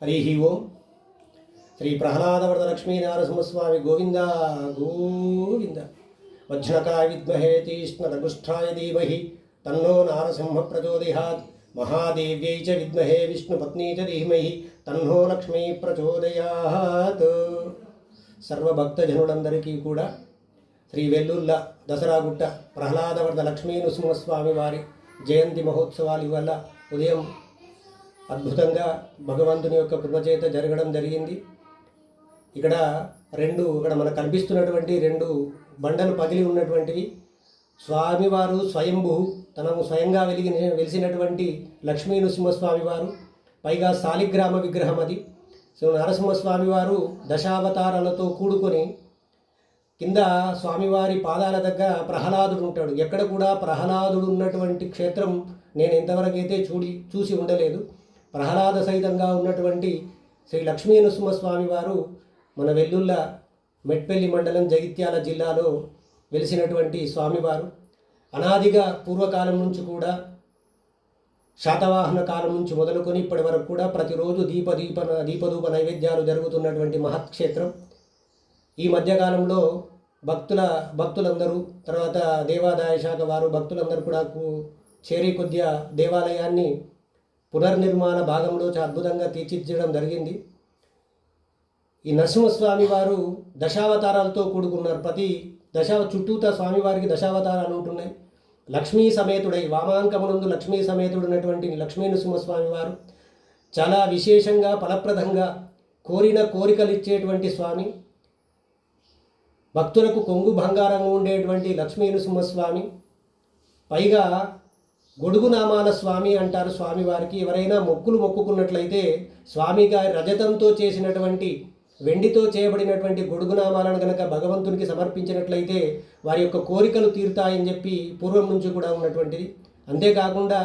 హరి ఓం. శ్రీ ప్రహ్లాదవరద లక్ష్మీనారసింహస్వామి గోవింద గోవింద. వజ్రకాయ విద్మహే తీష్ణదగుష్ఠాయ ధీమహి తన్నో నారసింహ ప్రచోదయాత్. మహాదేవ్యై చ విద్మహే విష్ణుపత్నీ చ ధీమహి తన్నో లక్ష్మీ ప్రచోదయాత్. సర్వభక్తజనులందరికీ కూడా శ్రీ వెల్లుల్ల దసరాగుట్ట ప్రహ్లాదవరద లక్ష్మీనరసింహస్వామి వారి జయంతి మహోత్సవాలు వల్ల ఉదయం అద్భుతంగా భగవంతుని యొక్క కృపచేత జరగడం జరిగింది. ఇక్కడ మనకు కనిపిస్తున్నటువంటి రెండు బండలు పగిలి ఉన్నటువంటివి స్వామివారు స్వయంభూ తనము స్వయంగా వెలిసినటువంటి లక్ష్మీ నరసింహస్వామి వారు, పైగా శాలిగ్రామ విగ్రహం అది. సో నరసింహస్వామి వారు దశావతారాలతో కూడుకొని కింద స్వామివారి పాదాల దగ్గర ప్రహ్లాదుడు ఉంటాడు. ఎక్కడ కూడా ప్రహ్లాదుడు ఉన్నటువంటి క్షేత్రం నేను ఇంతవరకు అయితే చూసి ఉండలేదు. ప్రహ్లాద సహితంగా ఉన్నటువంటి శ్రీ లక్ష్మీ నరసింహస్వామి వారు మన వెల్లుల్ల మెట్పల్లి మండలం జగిత్యాల జిల్లాలో వెలిసినటువంటి స్వామివారు. అనాదిగా పూర్వకాలం నుంచి కూడా శాతవాహన కాలం నుంచి మొదలుకొని ఇప్పటి వరకు కూడా ప్రతిరోజు దీపధూప నైవేద్యాలు జరుగుతున్నటువంటి మహత్క్షేత్రం. ఈ మధ్యకాలంలో భక్తులందరూ, తర్వాత దేవాదాయ శాఖ వారు భక్తులందరూ కూడా చేరి కొద్దిగా దేవాలయాన్ని పునర్నిర్మాణ భాగంలో చాలా అద్భుతంగా తీర్చిదిద్దడం జరిగింది. ఈ నరసింహస్వామి వారు దశావతారాలతో కూడుకున్నారు. ప్రతి చుట్టూతా స్వామివారికి దశావతారాలు ఉంటున్నాయి. లక్ష్మీ సమేతుడై వామాంకమునందు లక్ష్మీ సమేతుడున్నటువంటి లక్ష్మీ నరసింహస్వామి వారు చాలా విశేషంగా ఫలప్రదంగా కోరిన కోరికలు ఇచ్చేటువంటి స్వామి. భక్తులకు కొంగు బంగారంగా ఉండేటువంటి లక్ష్మీ నరసింహస్వామి, పైగా గొడుగు నామాల స్వామి అంటారు స్వామివారికి. ఎవరైనా మొక్కుకున్నట్లయితే స్వామిగా రజతంతో చేసినటువంటి వెండితో చేయబడినటువంటి గొడుగు నామాలను కనుక భగవంతునికి సమర్పించినట్లయితే వారి యొక్క కోరికలు తీరుతాయని చెప్పి పూర్వం నుంచి కూడా ఉన్నటువంటిది. అంతేకాకుండా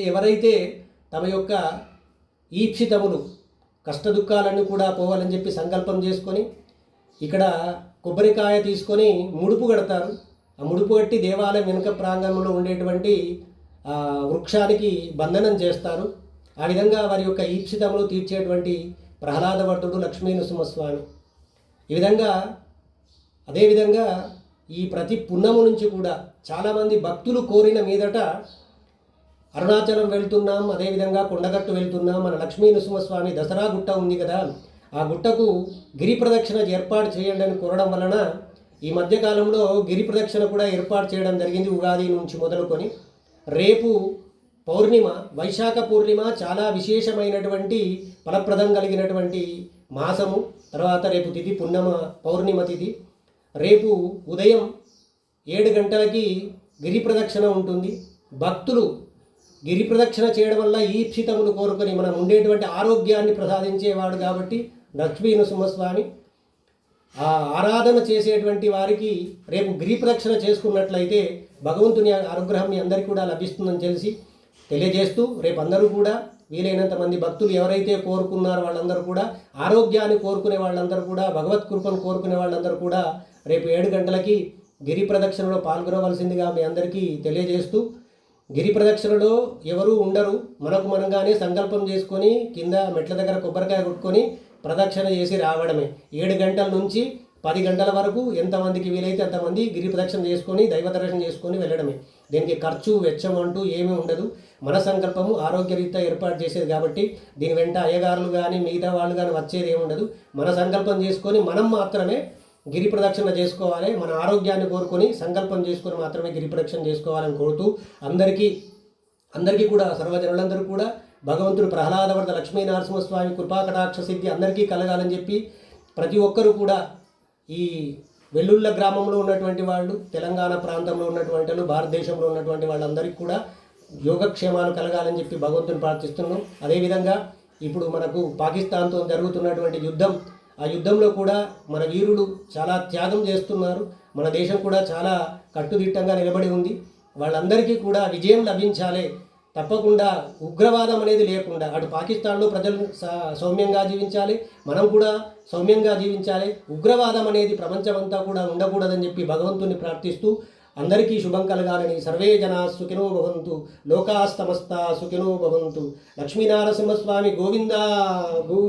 ఎవరైతే తమ యొక్క ఈప్సితములు కష్టదుఖాలన్నీ కూడా పోవాలని చెప్పి సంకల్పం చేసుకొని ఇక్కడ కొబ్బరికాయ తీసుకొని ముడుపు కడతారు. ఆ ముడుపు కట్టి దేవాలయం వెనుక ప్రాంగణంలో ఉండేటువంటి వృక్షానికి బంధనం చేస్తారు. ఆ విధంగా వారి యొక్క ఈప్సితములు తీర్చేటువంటి ప్రహ్లాదవర్ధుడు లక్ష్మీ నరసింహస్వామి. అదేవిధంగా ఈ ప్రతి పున్నము నుంచి కూడా చాలామంది భక్తులు కోరిన మీదట అరుణాచలం వెళ్తున్నాం, అదేవిధంగా కొండగట్టు వెళ్తున్నాం, మన లక్ష్మీ నరసింహస్వామి దసరా గుట్ట ఉంది కదా, ఆ గుట్టకు గిరి ప్రదక్షిణ ఏర్పాటు చేయండి అని కోరడం వలన ఈ మధ్యకాలంలో గిరి ప్రదక్షిణ కూడా ఏర్పాటు చేయడం జరిగింది. ఉగాది నుంచి మొదలుకొని రేపు పౌర్ణిమ, వైశాఖ పూర్ణిమ, చాలా విశేషమైనటువంటి ఫలప్రదం కలిగినటువంటి మాసము. తర్వాత రేపు తిథి పౌర్ణిమ తిథి. రేపు ఉదయం 7 గంటలకి గిరి ప్రదక్షిణ ఉంటుంది. భక్తులు గిరి ప్రదక్షిణ చేయడం వల్ల ఈప్సితములు కోరుకొని మనం ఉండేటువంటి ఆరోగ్యాన్ని ప్రసాదించేవాడు కాబట్టి లక్ష్మీ నరసింహస్వామి ఆ ఆరాధన చేసేటువంటి వారికి రేపు గిరి ప్రదక్షిణ చేసుకున్నట్లయితే భగవంతుని అనుగ్రహం మీ అందరికీ కూడా లభిస్తుందని తెలియజేస్తూ రేపు అందరూ కూడా వీలైనంత మంది భక్తులు ఎవరైతే కోరుకున్నారో వాళ్ళందరూ కూడా, ఆరోగ్యాన్ని కోరుకునే వాళ్ళందరూ కూడా, భగవత్ కృపను కోరుకునే వాళ్ళందరూ కూడా రేపు 7 గంటలకి గిరి ప్రదక్షిణలో పాల్గొనవలసిందిగా మీ అందరికీ తెలియజేస్తూ, గిరి ప్రదక్షిణలో ఎవరూ ఉండరు, మనంగానే సంకల్పం చేసుకొని కింద మెట్ల దగ్గర కొబ్బరికాయ కొట్టుకొని ప్రదక్షిణ చేసి రావడమే. 7 గంటల నుంచి 10 గంటల వరకు ఎంతమందికి వీలైతే అంతమంది గిరి ప్రదక్షిణ చేసుకొని దైవ దర్శనం చేసుకొని వెళ్ళడమే. దీనికి ఖర్చు వెచ్చం అంటూ ఏమీ ఉండదు. మన సంకల్పము ఆరోగ్యరీత్యా ఏర్పాటు చేసేది కాబట్టి దీని వెంట అయ్యగారులు కానీ మిగతా వాళ్ళు కానీ వచ్చేది ఏమి ఉండదు. మన సంకల్పం చేసుకొని మనం మాత్రమే గిరి ప్రదక్షిణ చేసుకోవాలి. మన ఆరోగ్యాన్ని కోరుకొని సంకల్పం చేసుకొని మాత్రమే గిరి ప్రదక్షిణ చేసుకోవాలని కోరుతూ అందరికీ కూడా సర్వజనులందరూ కూడా భగవంతుడు ప్రహ్లాదవర్ధ లక్ష్మీ నరసింహస్వామి కృపాకటాక్ష సిద్ధి అందరికీ కలగాలని చెప్పి ప్రతి ఒక్కరూ కూడా ఈ వెల్లుల్ల గ్రామంలో ఉన్నటువంటి వాళ్ళు, తెలంగాణ ప్రాంతంలో ఉన్నటువంటి వాళ్ళు, భారతదేశంలో ఉన్నటువంటి వాళ్ళందరికీ కూడా యోగక్షేమాలు కలగాలని చెప్పి భగవంతుని ప్రార్థిస్తున్నాం. అదేవిధంగా ఇప్పుడు మనకు పాకిస్తాన్తో జరుగుతున్నటువంటి యుద్ధం, ఆ యుద్ధంలో కూడా మన వీరులు చాలా త్యాగం చేస్తున్నారు. మన దేశం కూడా చాలా కట్టుదిట్టంగా నిలబడి ఉంది. వాళ్ళందరికీ కూడా విజయం లభించాలి. తప్పకుండా ఉగ్రవాదం అనేది లేకుండా అటు పాకిస్తాన్లో ప్రజలు సౌమ్యంగా జీవించాలి, మనం కూడా సౌమ్యంగా జీవించాలి. ఉగ్రవాదం అనేది ప్రపంచమంతా కూడా ఉండకూడదని చెప్పి భగవంతుని ప్రార్థిస్తూ అందరికీ శుభం కలగాలని, సర్వే జనా సుఖినో భవంతు, లోకాస్తమస్తా సుఖినో భవంతు. లక్ష్మీనారసింహస్వామి గోవిందా గో